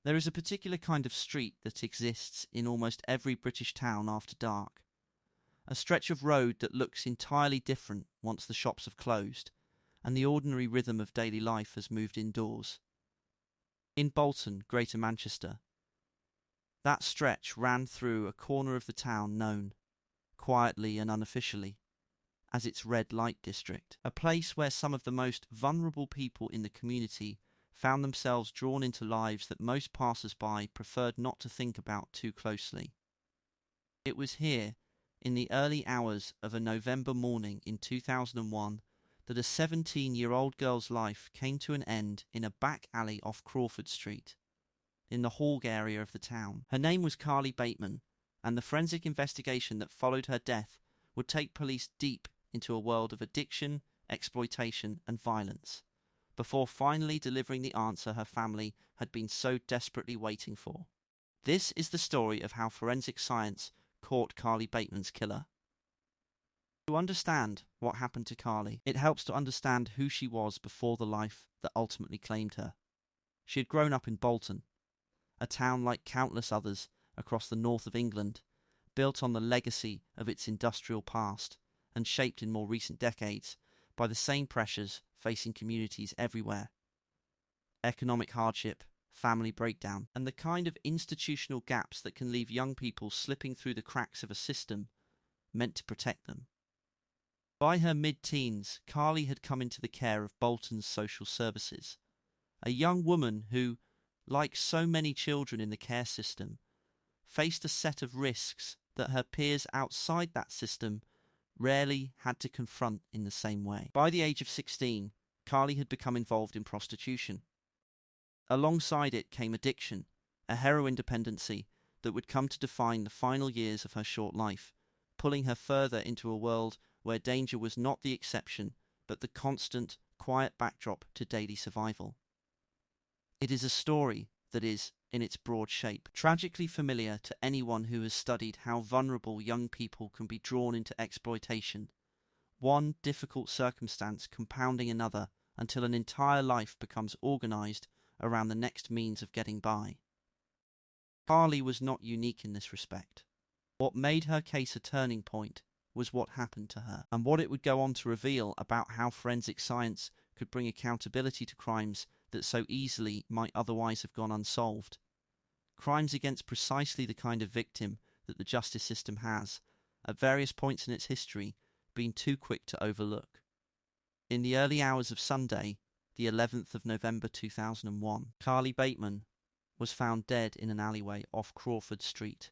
There is a particular kind of street that exists in almost every British town after dark. A stretch of road that looks entirely different once the shops have closed and the ordinary rhythm of daily life has moved indoors. In Bolton, Greater Manchester, that stretch ran through a corner of the town known, quietly and unofficially, as its red light district, a place where some of the most vulnerable people in the community found themselves drawn into lives that most passers-by preferred not to think about too closely. It was here, in the early hours of a November morning in 2001, that a 17-year-old girl's life came to an end in a back alley off Crawford Street, in the Haugh area of the town. Her name was Carly Baitman, and the forensic investigation that followed her death would take police deep into a world of addiction, exploitation, and violence, before finally delivering the answer her family had been so desperately waiting for. This is the story of how forensic science caught Carly Baitman's killer. To understand what happened to Carly, it helps to understand who she was before the life that ultimately claimed her. She had grown up in Bolton, a town like countless others across the north of England, built on the legacy of its industrial past and shaped in more recent decades by the same pressures facing communities everywhere: economic hardship, family breakdown, and the kind of institutional gaps that can leave young people slipping through the cracks of a system meant to protect them. By her mid-teens, Carly had come into the care of Bolton's social services, a young woman who, like so many children in the care system, faced a set of risks that her peers outside that system rarely had to confront in the same way. By the age of 16, Carly had become involved in prostitution. Alongside it came addiction, a heroin dependency that would come to define the final years of her short life, pulling her further into a world where danger was not the exception, but the constant, quiet backdrop to daily survival. It is a story that is, in its broad shape, tragically familiar to anyone who has studied how vulnerable young people can be drawn into exploitation, one difficult circumstance compounding another until an entire life becomes organized around the next means of getting by. Carly was not unique in this respect. What made her case a turning point was what happened to her, and what it would go on to reveal about how forensic science could bring accountability to crimes that so easily might otherwise have gone unsolved. Crimes against precisely the kind of victim that the justice system has, at various points in its history, been too quick to overlook. In the early hours of Sunday, the 11th of November 2001, Carly Baitman was found dead in an alleyway off Crawford Street.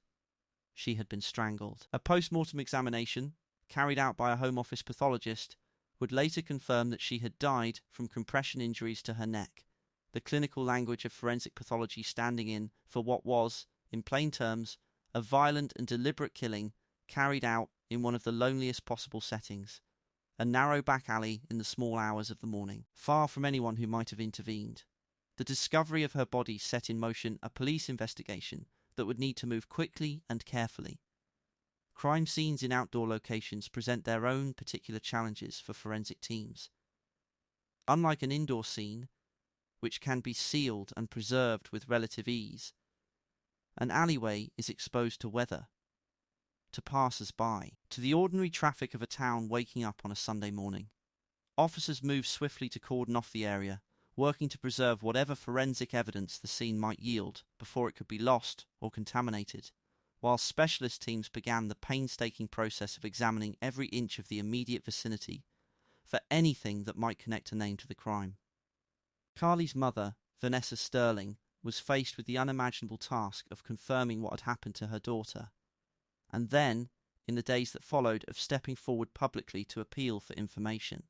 She had been strangled. A post-mortem examination, carried out by a Home Office pathologist, would later confirm that she had died from compression injuries to her neck, the clinical language of forensic pathology standing in for what was, in plain terms, a violent and deliberate killing carried out in one of the loneliest possible settings, a narrow back alley in the small hours of the morning, far from anyone who might have intervened. The discovery of her body set in motion a police investigation that would need to move quickly and carefully. Crime scenes in outdoor locations present their own particular challenges for forensic teams. Unlike an indoor scene, which can be sealed and preserved with relative ease, an alleyway is exposed to weather, to passers-by, to the ordinary traffic of a town waking up on a Sunday morning. Officers move swiftly to cordon off the area, working to preserve whatever forensic evidence the scene might yield before it could be lost or contaminated, while specialist teams began the painstaking process of examining every inch of the immediate vicinity for anything that might connect a name to the crime. Carly's mother, Vanessa Sterling, was faced with the unimaginable task of confirming what had happened to her daughter, and then, in the days that followed, of stepping forward publicly to appeal for information.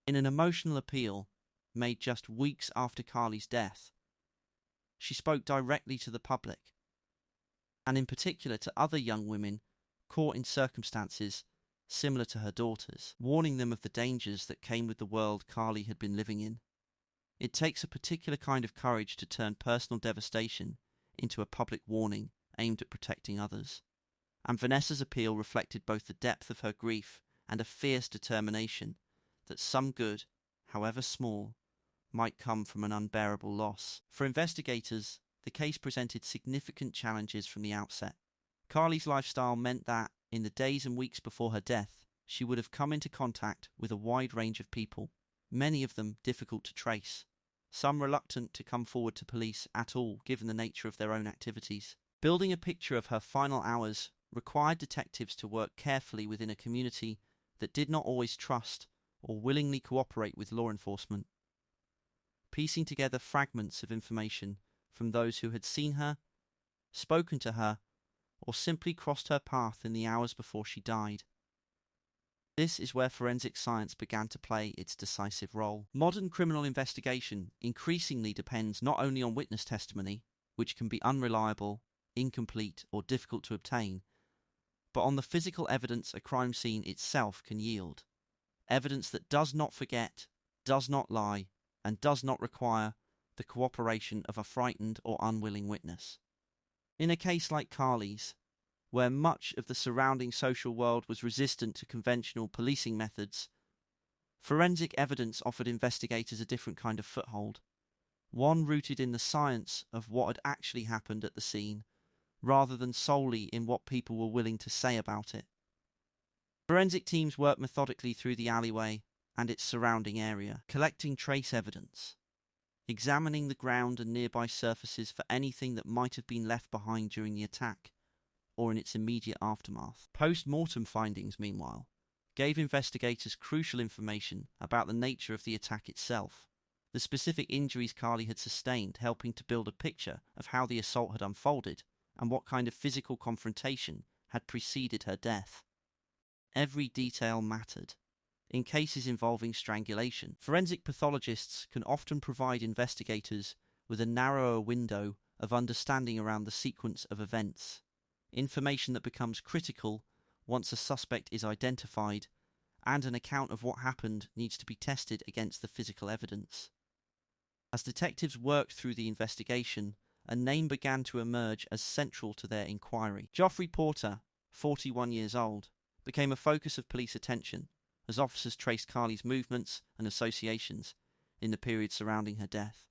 In an emotional appeal, made just weeks after Carly's death, she spoke directly to the public, and in particular to other young women caught in circumstances similar to her daughter's, warning them of the dangers that came with the world Carly had been living in. It takes a particular kind of courage to turn personal devastation into a public warning aimed at protecting others, and Vanessa's appeal reflected both the depth of her grief and a fierce determination that some good, however small, might come from an unbearable loss. For investigators, the case presented significant challenges from the outset. Carly's lifestyle meant that, in the days and weeks before her death, she would have come into contact with a wide range of people, many of them difficult to trace, some reluctant to come forward to police at all given the nature of their own activities. Building a picture of her final hours required detectives to work carefully within a community that did not always trust or willingly cooperate with law enforcement. Piecing together fragments of information from those who had seen her, spoken to her, or simply crossed her path in the hours before she died. This is where forensic science began to play its decisive role. Modern criminal investigation increasingly depends not only on witness testimony, which can be unreliable, incomplete, or difficult to obtain, but on the physical evidence a crime scene itself can yield. Evidence that does not forget, does not lie, and does not require the cooperation of a frightened or unwilling witness. In a case like Carly's, where much of the surrounding social world was resistant to conventional policing methods, forensic evidence offered investigators a different kind of foothold, one rooted in the science of what had actually happened at the scene, rather than solely in what people were willing to say about it. Forensic teams worked methodically through the alleyway and its surrounding area, collecting trace evidence, examining the ground and nearby surfaces for anything that might have been left behind during the attack, or in its immediate aftermath. Post-mortem findings, meanwhile, gave investigators crucial information about the nature of the attack itself, the specific injuries Carly had sustained, helping to build a picture of how the assault had unfolded and what kind of physical confrontation had preceded her death. Every detail mattered. In cases involving strangulation, forensic pathologists can often provide investigators with a narrower window of understanding around the sequence of events, information that becomes critical once a suspect is identified, and an account of what happened needs to be tested against the physical evidence. As detectives worked through the investigation, a name began to emerge as central to their inquiry. Geoffrey Porter, 41 years old, became a focus of police attention as officers traced Carly's movements and associations in the period surrounding her death.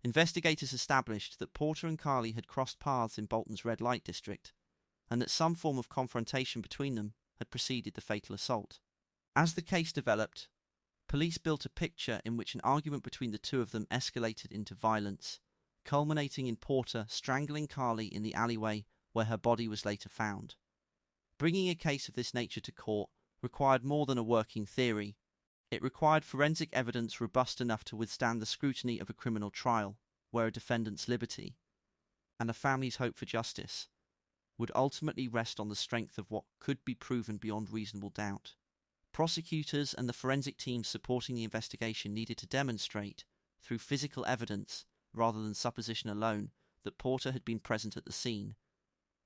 Investigators established that Porter and Carly had crossed paths in Bolton's red light district, and that some form of confrontation between them had preceded the fatal assault. As the case developed, police built a picture in which an argument between the two of them escalated into violence, culminating in Porter strangling Carly in the alleyway where her body was later found. Bringing a case of this nature to court required more than a working theory. It required forensic evidence robust enough to withstand the scrutiny of a criminal trial, where a defendant's liberty, and a family's hope for justice, would ultimately rest on the strength of what could be proven beyond reasonable doubt. Prosecutors and the forensic teams supporting the investigation needed to demonstrate, through physical evidence rather than supposition alone, that Porter had been present at the scene,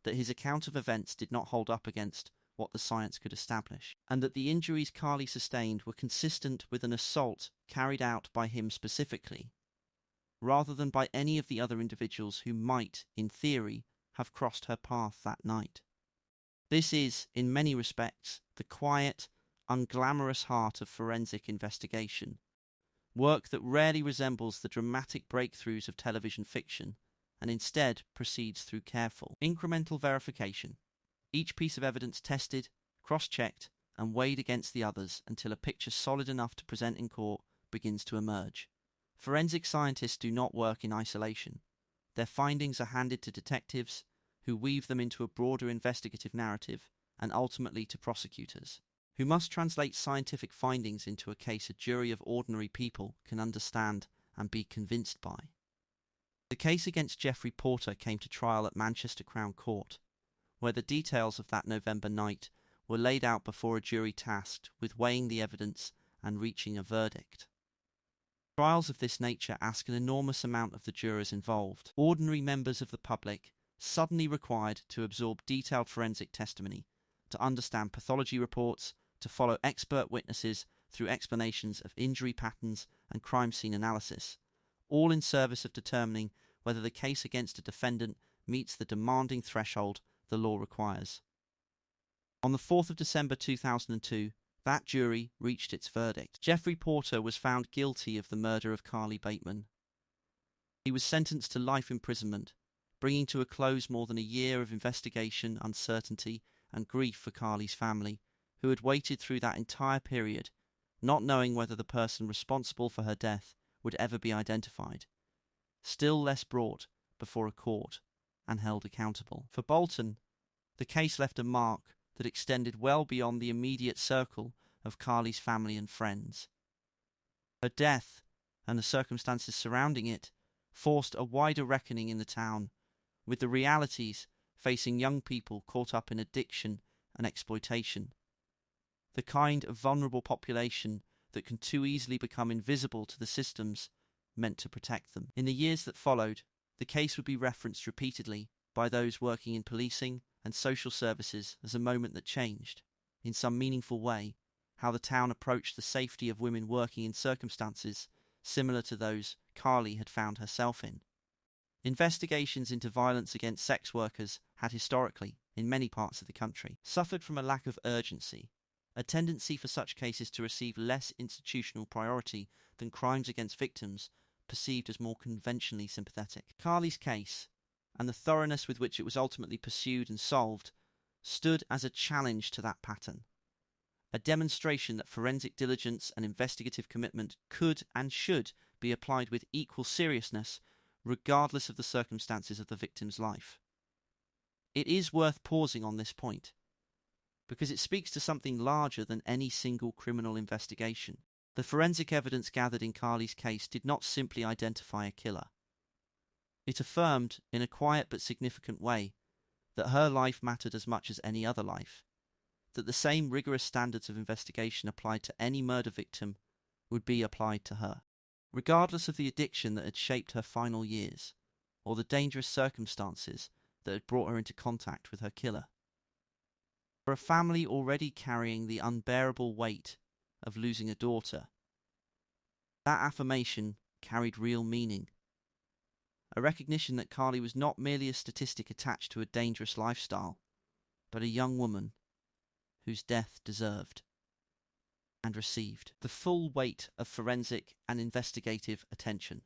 that his account of events did not hold up against what the science could establish, and that the injuries Carly sustained were consistent with an assault carried out by him specifically, rather than by any of the other individuals who might, in theory, have crossed her path that night. This is, in many respects, the quiet, unglamorous heart of forensic investigation, work that rarely resembles the dramatic breakthroughs of television fiction, and instead proceeds through careful, incremental verification. Each piece of evidence tested, cross-checked, and weighed against the others until a picture solid enough to present in court begins to emerge. Forensic scientists do not work in isolation. Their findings are handed to detectives, who weave them into a broader investigative narrative, and ultimately to prosecutors, who must translate scientific findings into a case a jury of ordinary people can understand and be convinced by. The case against Geoffrey Porter came to trial at Manchester Crown Court, where the details of that November night were laid out before a jury tasked with weighing the evidence and reaching a verdict. Trials of this nature ask an enormous amount of the jurors involved, ordinary members of the public suddenly required to absorb detailed forensic testimony, to understand pathology reports, to follow expert witnesses through explanations of injury patterns and crime scene analysis, all in service of determining whether the case against a defendant meets the demanding threshold the law requires. On the 4th of December 2002, that jury reached its verdict. Geoffrey Porter was found guilty of the murder of Carly Baitman. He was sentenced to life imprisonment, bringing to a close more than a year of investigation, uncertainty, and grief for Carly's family, who had waited through that entire period, not knowing whether the person responsible for her death would ever be identified, still less brought before a court and held accountable. For Bolton, the case left a mark that extended well beyond the immediate circle of Carly's family and friends. Her death and the circumstances surrounding it forced a wider reckoning in the town with the realities facing young people caught up in addiction and exploitation, the kind of vulnerable population that can too easily become invisible to the systems meant to protect them. In the years that followed, the case would be referenced repeatedly by those working in policing and social services as a moment that changed, in some meaningful way, how the town approached the safety of women working in circumstances similar to those Carly had found herself in. Investigations into violence against sex workers had historically, in many parts of the country, suffered from a lack of urgency, a tendency for such cases to receive less institutional priority than crimes against victims perceived as more conventionally sympathetic. Carly's case, and the thoroughness with which it was ultimately pursued and solved, stood as a challenge to that pattern, a demonstration that forensic diligence and investigative commitment could and should be applied with equal seriousness regardless of the circumstances of the victim's life. It is worth pausing on this point, because it speaks to something larger than any single criminal investigation. The forensic evidence gathered in Carly's case did not simply identify a killer. It affirmed, in a quiet but significant way, that her life mattered as much as any other life, that the same rigorous standards of investigation applied to any murder victim would be applied to her, regardless of the addiction that had shaped her final years, or the dangerous circumstances that had brought her into contact with her killer. For a family already carrying the unbearable weight of losing a daughter, that affirmation carried real meaning. A recognition that Carly was not merely a statistic attached to a dangerous lifestyle, but a young woman whose death deserved and received the full weight of forensic and investigative attention.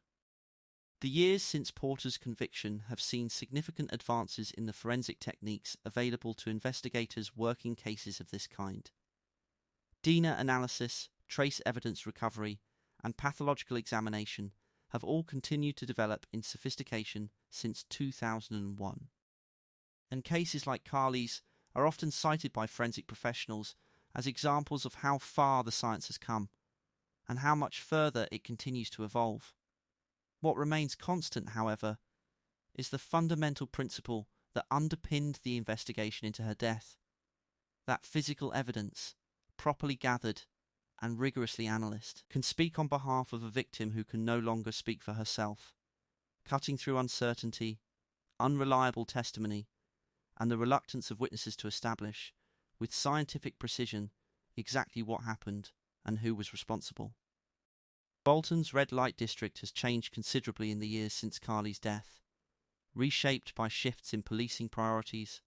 The years since Porter's conviction have seen significant advances in the forensic techniques available to investigators working cases of this kind. DNA analysis, trace evidence recovery, and pathological examination have all continued to develop in sophistication since 2001. And cases like Carly's are often cited by forensic professionals as examples of how far the science has come, and how much further it continues to evolve. What remains constant, however, is the fundamental principle that underpinned the investigation into her death, that physical evidence, properly gathered and rigorously analysed, can speak on behalf of a victim who can no longer speak for herself, cutting through uncertainty, unreliable testimony, and the reluctance of witnesses to establish, with scientific precision, exactly what happened and who was responsible. Bolton's red light district has changed considerably in the years since Carly's death, reshaped by shifts in policing priorities,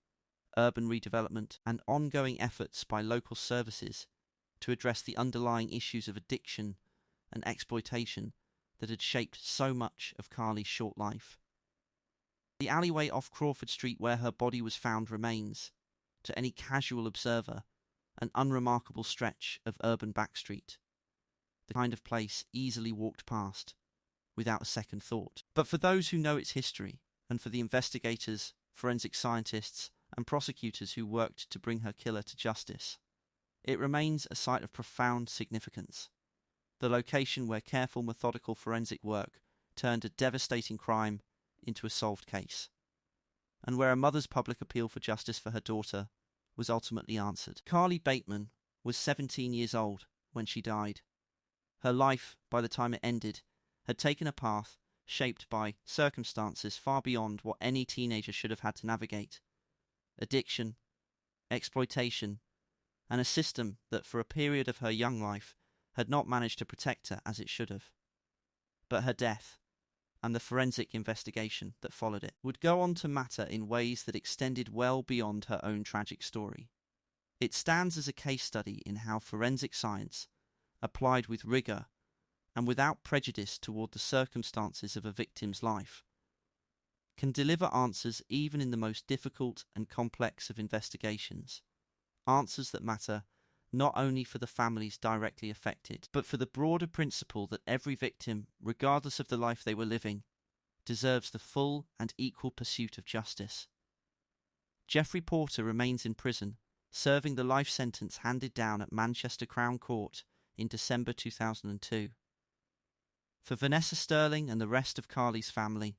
urban redevelopment, and ongoing efforts by local services to address the underlying issues of addiction and exploitation that had shaped so much of Carly's short life. The alleyway off Crawford Street where her body was found remains, to any casual observer, an unremarkable stretch of urban backstreet, the kind of place easily walked past without a second thought. But for those who know its history, and for the investigators, forensic scientists, and prosecutors who worked to bring her killer to justice, it remains a site of profound significance, the location where careful, methodical forensic work turned a devastating crime into a solved case, and where a mother's public appeal for justice for her daughter was ultimately answered. Carly Baitman was 17 years old when she died. Her life, by the time it ended, had taken a path shaped by circumstances far beyond what any teenager should have had to navigate. Addiction, exploitation, and a system that for a period of her young life had not managed to protect her as it should have. But her death, and the forensic investigation that followed it, would go on to matter in ways that extended well beyond her own tragic story. It stands as a case study in how forensic science, applied with rigour and without prejudice toward the circumstances of a victim's life, can deliver answers even in the most difficult and complex of investigations, answers that matter not only for the families directly affected, but for the broader principle that every victim, regardless of the life they were living, deserves the full and equal pursuit of justice. Jeffrey Porter remains in prison, serving the life sentence handed down at Manchester Crown Court in December 2002. For Vanessa Sterling and the rest of Carly's family,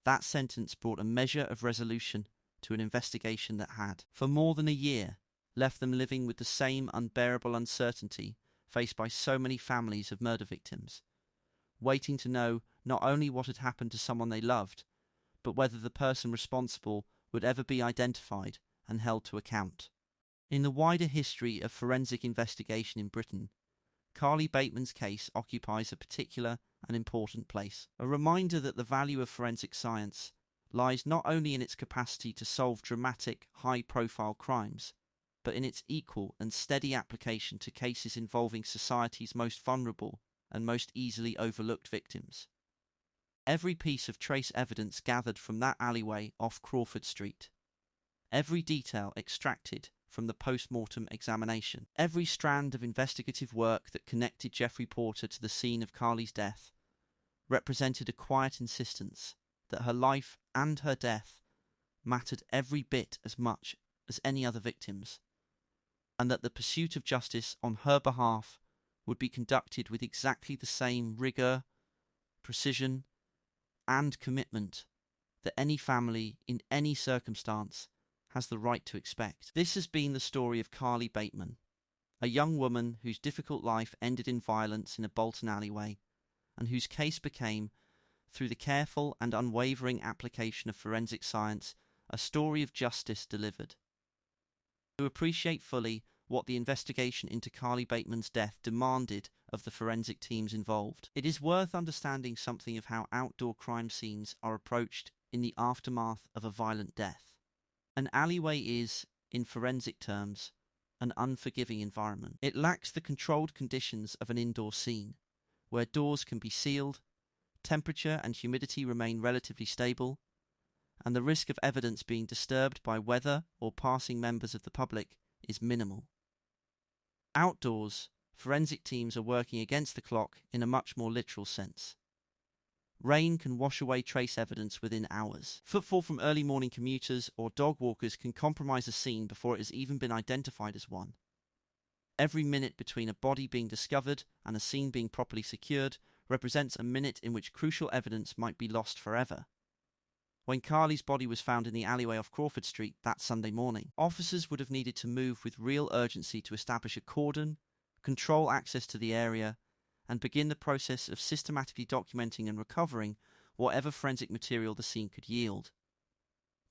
that sentence brought a measure of resolution to an investigation that had, for more than a year, left them living with the same unbearable uncertainty faced by so many families of murder victims, waiting to know not only what had happened to someone they loved, but whether the person responsible would ever be identified and held to account. In the wider history of forensic investigation in Britain, Carly Baitman's case occupies a particular and important place, a reminder that the value of forensic science lies not only in its capacity to solve dramatic, high-profile crimes, but in its equal and steady application to cases involving society's most vulnerable and most easily overlooked victims. Every piece of trace evidence gathered from that alleyway off Crawford Street, every detail extracted from the post-mortem examination, every strand of investigative work that connected Jeffrey Porter to the scene of Carly's death, represented a quiet insistence that her life and her death mattered every bit as much as any other victim's, and that the pursuit of justice on her behalf would be conducted with exactly the same rigour, precision, and commitment that any family in any circumstance has the right to expect. This has been the story of Carly Baitman, a young woman whose difficult life ended in violence in a Bolton alleyway, and whose case became, through the careful and unwavering application of forensic science, a story of justice delivered. To appreciate fully what the investigation into Carly Baitman's death demanded of the forensic teams involved, it is worth understanding something of how outdoor crime scenes are approached in the aftermath of a violent death. An alleyway is, in forensic terms, an unforgiving environment. It lacks the controlled conditions of an indoor scene, where doors can be sealed, temperature and humidity remain relatively stable, and the risk of evidence being disturbed by weather or passing members of the public is minimal. Outdoors, forensic teams are working against the clock in a much more literal sense. Rain can wash away trace evidence within hours. Footfall from early morning commuters or dog walkers can compromise a scene before it has even been identified as one. Every minute between a body being discovered and a scene being properly secured represents a minute in which crucial evidence might be lost forever. When Carly's body was found in the alleyway off Crawford Street that Sunday morning, officers would have needed to move with real urgency to establish a cordon, control access to the area, and begin the process of systematically documenting and recovering whatever forensic material the scene could yield.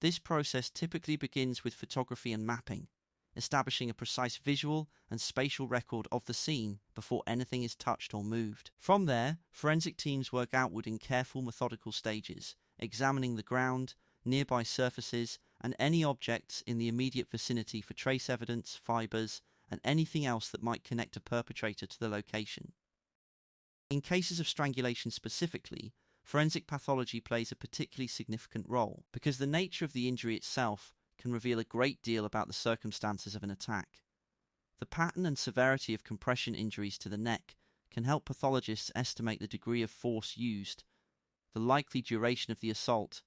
This process typically begins with photography and mapping, establishing a precise visual and spatial record of the scene before anything is touched or moved. From there, forensic teams work outward in careful, methodical stages, examining the ground, nearby surfaces, and any objects in the immediate vicinity for trace evidence, fibres, and anything else that might connect a perpetrator to the location. In cases of strangulation specifically, forensic pathology plays a particularly significant role, because the nature of the injury itself can reveal a great deal about the circumstances of an attack. The pattern and severity of compression injuries to the neck can help pathologists estimate the degree of force used, the likely duration of the assault,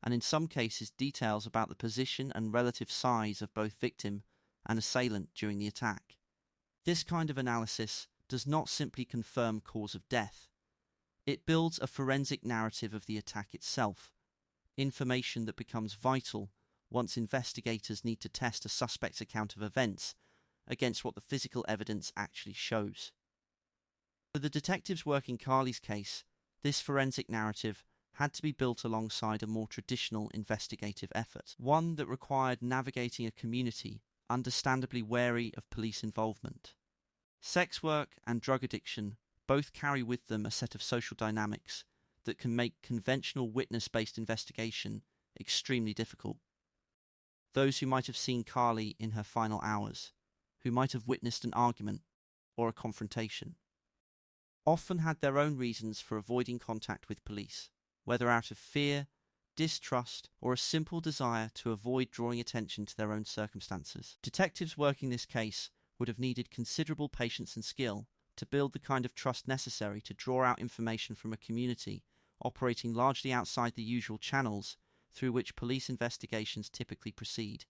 and in some cases details about the position and relative size of both victim and assailant during the attack. This kind of analysis does not simply confirm cause of death. It builds a forensic narrative of the attack itself, information that becomes vital once investigators need to test a suspect's account of events against what the physical evidence actually shows. For the detectives working Carly's case, this forensic narrative had to be built alongside a more traditional investigative effort, one that required navigating a community understandably wary of police involvement. Sex work and drug addiction both carry with them a set of social dynamics that can make conventional witness-based investigation extremely difficult. Those who might have seen Carly in her final hours, who might have witnessed an argument or a confrontation, often had their own reasons for avoiding contact with police, whether out of fear, distrust, or a simple desire to avoid drawing attention to their own circumstances. Detectives working this case would have needed considerable patience and skill to build the kind of trust necessary to draw out information from a community operating largely outside the usual channels through which police investigations typically proceed.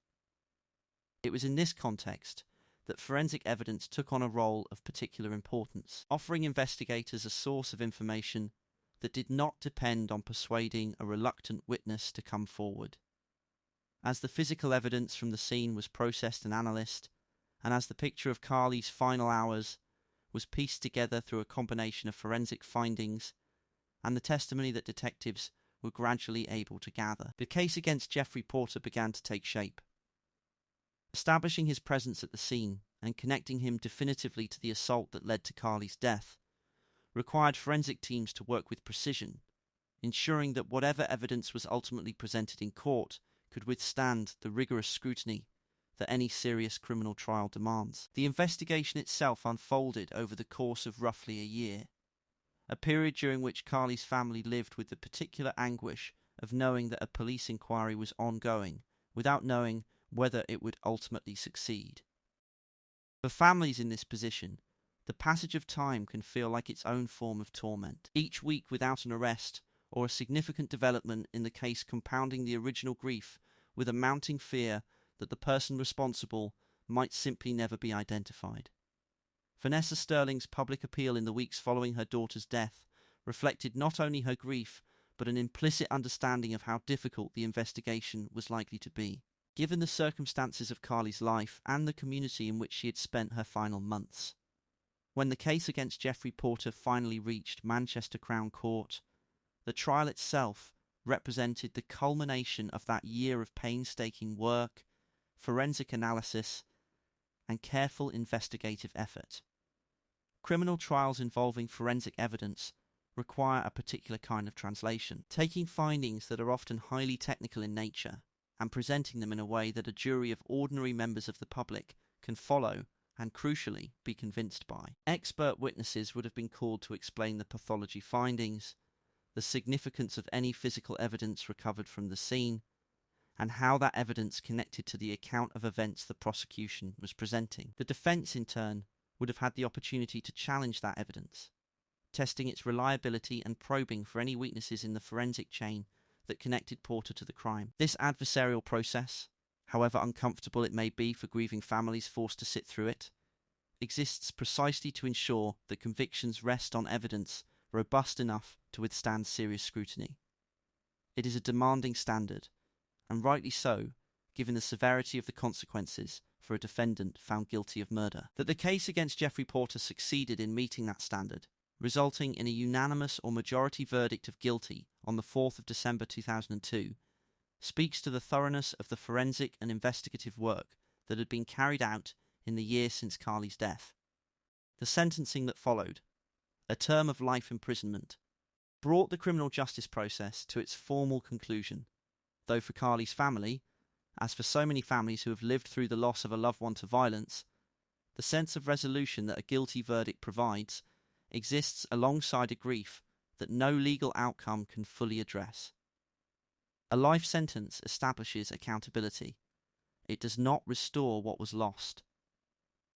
It was in this context that forensic evidence took on a role of particular importance, offering investigators a source of information that did not depend on persuading a reluctant witness to come forward. As the physical evidence from the scene was processed and analysed, and as the picture of Carly's final hours was pieced together through a combination of forensic findings and the testimony that detectives were gradually able to gather, the case against Jeffrey Porter began to take shape. Establishing his presence at the scene and connecting him definitively to the assault that led to Carly's death required forensic teams to work with precision, ensuring that whatever evidence was ultimately presented in court could withstand the rigorous scrutiny that any serious criminal trial demands. The investigation itself unfolded over the course of roughly a year, a period during which Carly's family lived with the particular anguish of knowing that a police inquiry was ongoing without knowing whether it would ultimately succeed. For families in this position, the passage of time can feel like its own form of torment. Each week without an arrest or a significant development in the case compounding the original grief with a mounting fear that the person responsible might simply never be identified. Vanessa Sterling's public appeal in the weeks following her daughter's death reflected not only her grief, but an implicit understanding of how difficult the investigation was likely to be, given the circumstances of Carly's life and the community in which she had spent her final months. When the case against Jeffrey Porter finally reached Manchester Crown Court, the trial itself represented the culmination of that year of painstaking work, forensic analysis, and careful investigative effort. Criminal trials involving forensic evidence require a particular kind of translation, taking findings that are often highly technical in nature and presenting them in a way that a jury of ordinary members of the public can follow and, crucially, be convinced by. Expert witnesses would have been called to explain the pathology findings, the significance of any physical evidence recovered from the scene, and how that evidence connected to the account of events the prosecution was presenting. The defense, in turn, would have had the opportunity to challenge that evidence, testing its reliability and probing for any weaknesses in the forensic chain that connected Porter to the crime. This adversarial process, however uncomfortable it may be for grieving families forced to sit through it, exists precisely to ensure that convictions rest on evidence robust enough to withstand serious scrutiny. It is a demanding standard, and rightly so, given the severity of the consequences for a defendant found guilty of murder. That the case against Jeffrey Porter succeeded in meeting that standard, resulting in a unanimous or majority verdict of guilty on the 4th of December 2002, speaks to the thoroughness of the forensic and investigative work that had been carried out in the year since Carly's death. The sentencing that followed, a term of life imprisonment, brought the criminal justice process to its formal conclusion, though for Carly's family, as for so many families who have lived through the loss of a loved one to violence, the sense of resolution that a guilty verdict provides exists alongside a grief that no legal outcome can fully address. A life sentence establishes accountability. It does not restore what was lost.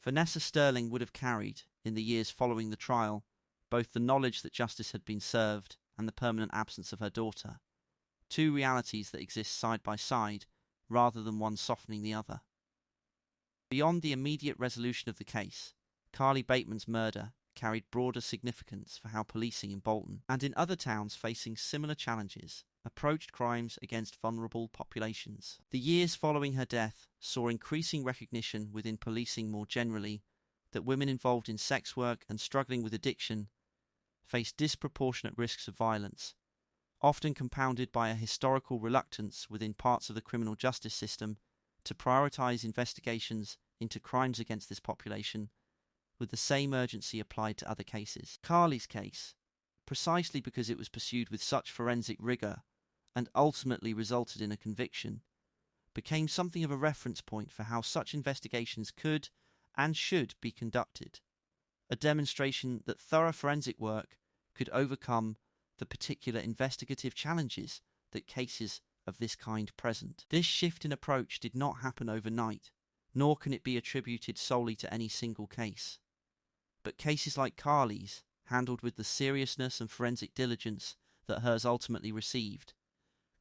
Vanessa Sterling would have carried, in the years following the trial, both the knowledge that justice had been served and the permanent absence of her daughter, two realities that exist side by side rather than one softening the other. Beyond the immediate resolution of the case, Carly Baitman's murder carried broader significance for how policing in Bolton, and in other towns facing similar challenges, approached crimes against vulnerable populations. The years following her death saw increasing recognition within policing more generally that women involved in sex work and struggling with addiction face disproportionate risks of violence, often compounded by a historical reluctance within parts of the criminal justice system to prioritize investigations into crimes against this population with the same urgency applied to other cases. Carly's case, precisely because it was pursued with such forensic rigor and ultimately resulted in a conviction, became something of a reference point for how such investigations could and should be conducted. a demonstration that thorough forensic work could overcome the particular investigative challenges that cases of this kind present. This shift in approach did not happen overnight, nor can it be attributed solely to any single case. But cases like Carly's, handled with the seriousness and forensic diligence that hers ultimately received,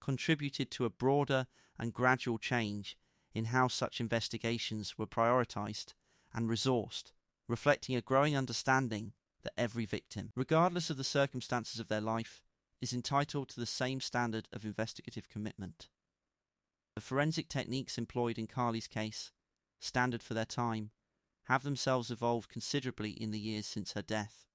contributed to a broader and gradual change in how such investigations were prioritized and resourced, reflecting a growing understanding that every victim, regardless of the circumstances of their life, is entitled to the same standard of investigative commitment. The forensic techniques employed in Carly's case, standard for their time, have themselves evolved considerably in the years since her death.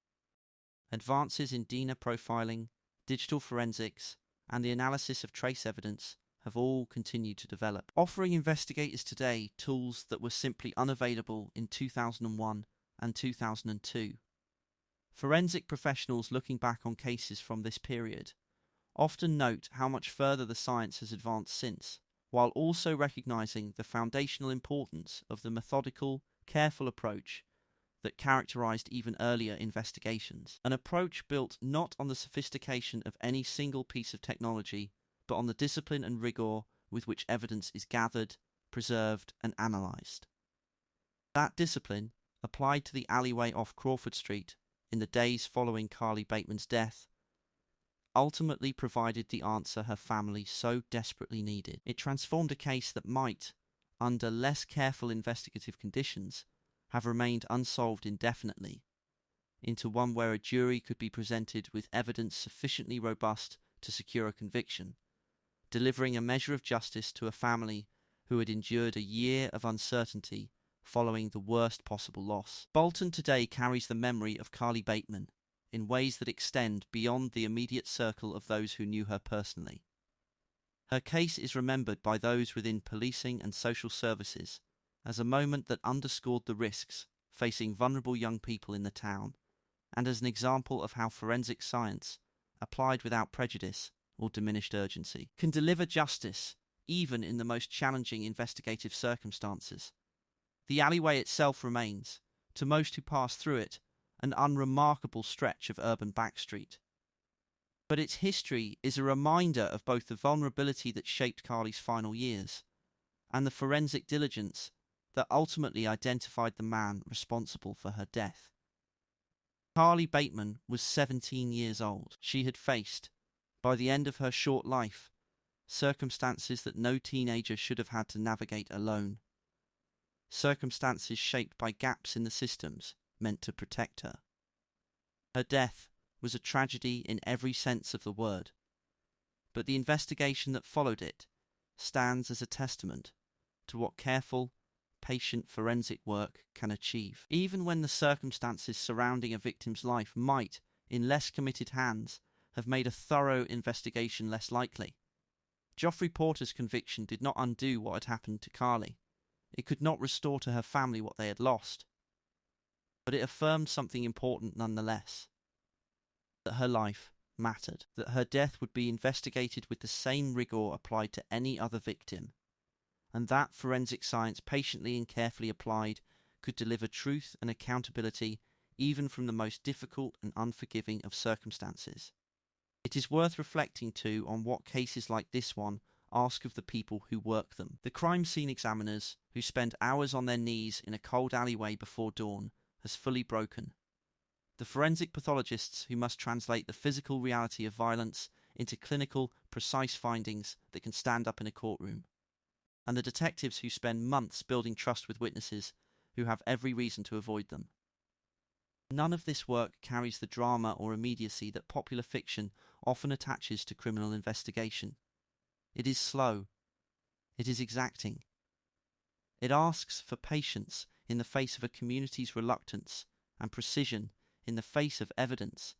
Advances in DNA profiling, digital forensics, and the analysis of trace evidence have all continued to develop, offering investigators today tools that were simply unavailable in 2001 and 2002. Forensic professionals looking back on cases from this period often note how much further the science has advanced since, while also recognizing the foundational importance of the methodical, careful approach that characterized even earlier investigations. An approach built not on the sophistication of any single piece of technology, but on the discipline and rigor with which evidence is gathered, preserved, and analyzed. That discipline, applied to the alleyway off Crawford Street in the days following Carly Baitman's death, ultimately provided the answer her family so desperately needed. It transformed a case that might, under less careful investigative conditions, have remained unsolved indefinitely, into one where a jury could be presented with evidence sufficiently robust to secure a conviction, delivering a measure of justice to a family who had endured a year of uncertainty following the worst possible loss. Bolton today carries the memory of Carly Baitman in ways that extend beyond the immediate circle of those who knew her personally. Her case is remembered by those within policing and social services as a moment that underscored the risks facing vulnerable young people in the town, and as an example of how forensic science, applied without prejudice or diminished urgency, can deliver justice even in the most challenging investigative circumstances. The alleyway itself remains, to most who pass through it, an unremarkable stretch of urban backstreet. But its history is a reminder of both the vulnerability that shaped Carly's final years and the forensic diligence that ultimately identified the man responsible for her death. Carly Baitman was 17 years old. She had faced, by the end of her short life, circumstances that no teenager should have had to navigate alone. Circumstances shaped by gaps in the systems meant to protect her. Her death was a tragedy in every sense of the word, but the investigation that followed it stands as a testament to what careful, patient forensic work can achieve. Even when the circumstances surrounding a victim's life might, in less committed hands, have made a thorough investigation less likely. Geoffrey Porter's conviction did not undo what had happened to Carly. It could not restore to her family what they had lost. But it affirmed something important nonetheless. That her life mattered. That her death would be investigated with the same rigor applied to any other victim. And that forensic science, patiently and carefully applied, could deliver truth and accountability even from the most difficult and unforgiving of circumstances. It is worth reflecting too on what cases like this one ask of the people who work them. The crime scene examiners who spend hours on their knees in a cold alleyway before dawn has fully broken. The forensic pathologists who must translate the physical reality of violence into clinical, precise findings that can stand up in a courtroom. And the detectives who spend months building trust with witnesses who have every reason to avoid them. None of this work carries the drama or immediacy that popular fiction often attaches to criminal investigation. It is slow. It is exacting. It asks for patience in the face of a community's reluctance and precision in the face of evidence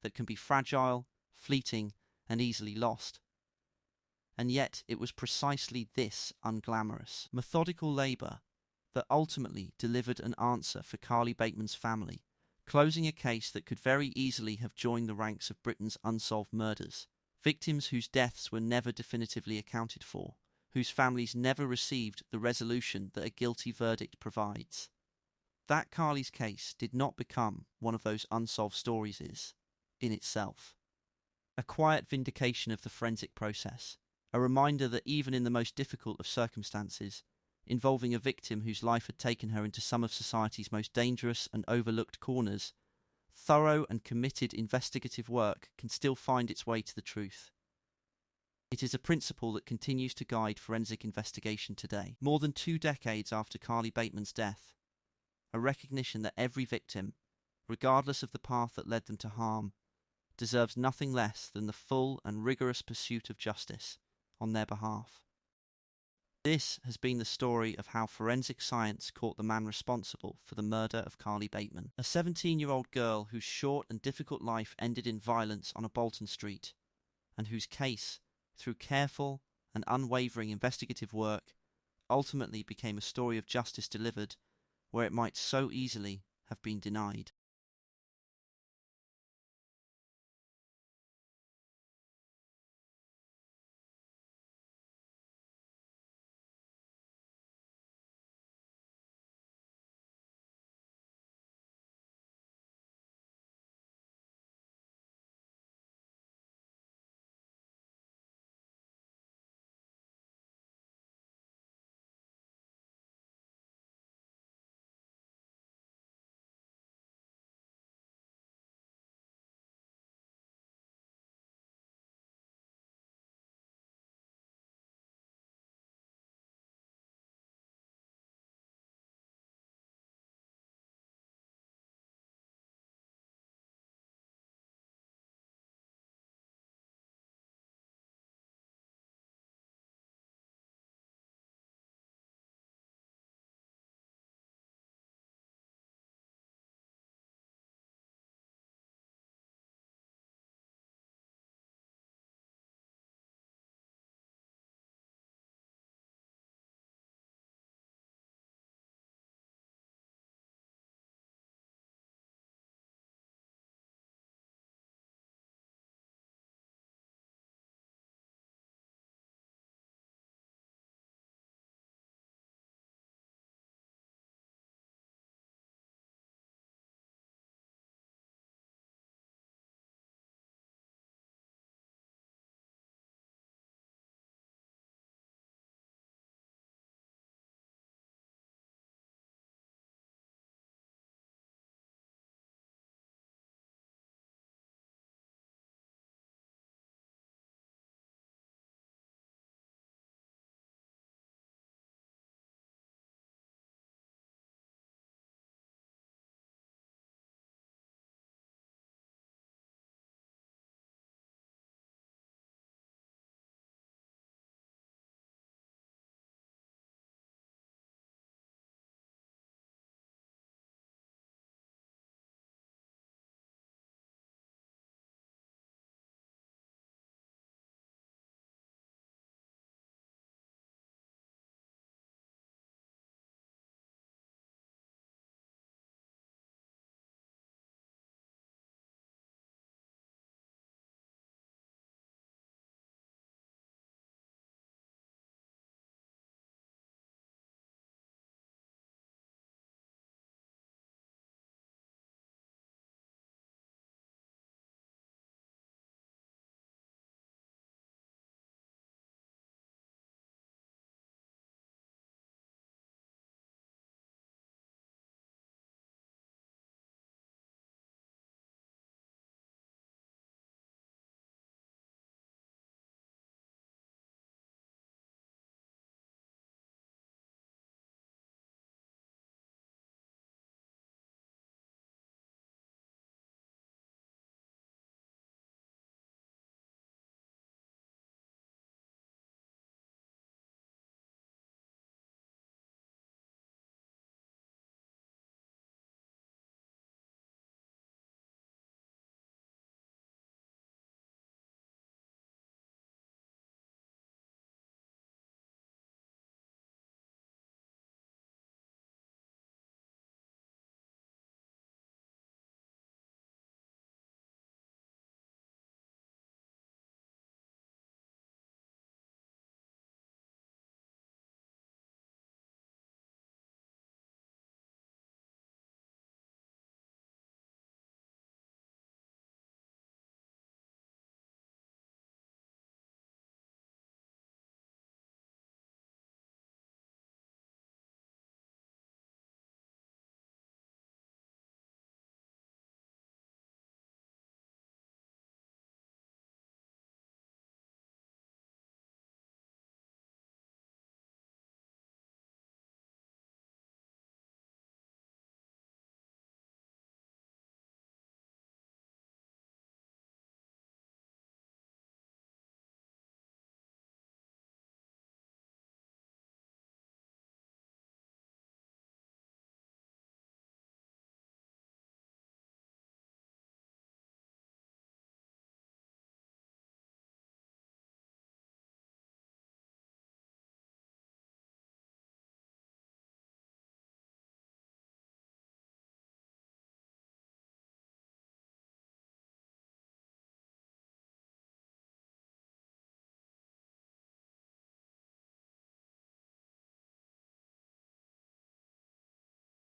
that can be fragile, fleeting, and easily lost. And yet it was precisely this unglamorous, methodical labour that ultimately delivered an answer for Carly Baitman's family, closing a case that could very easily have joined the ranks of Britain's unsolved murders, victims whose deaths were never definitively accounted for, whose families never received the resolution that a guilty verdict provides. That Carly's case did not become one of those unsolved stories is, in itself, a quiet vindication of the forensic process, a reminder that even in the most difficult of circumstances, involving a victim whose life had taken her into some of society's most dangerous and overlooked corners, thorough and committed investigative work can still find its way to the truth. It is a principle that continues to guide forensic investigation today. More than 2 decades after Carly Baitman's death, a recognition that every victim, regardless of the path that led them to harm, deserves nothing less than the full and rigorous pursuit of justice on their behalf. This has been the story of how forensic science caught the man responsible for the murder of Carly Baitman, a 17-year-old girl whose short and difficult life ended in violence on a Bolton street, and whose case, through careful and unwavering investigative work, ultimately became a story of justice delivered where it might so easily have been denied.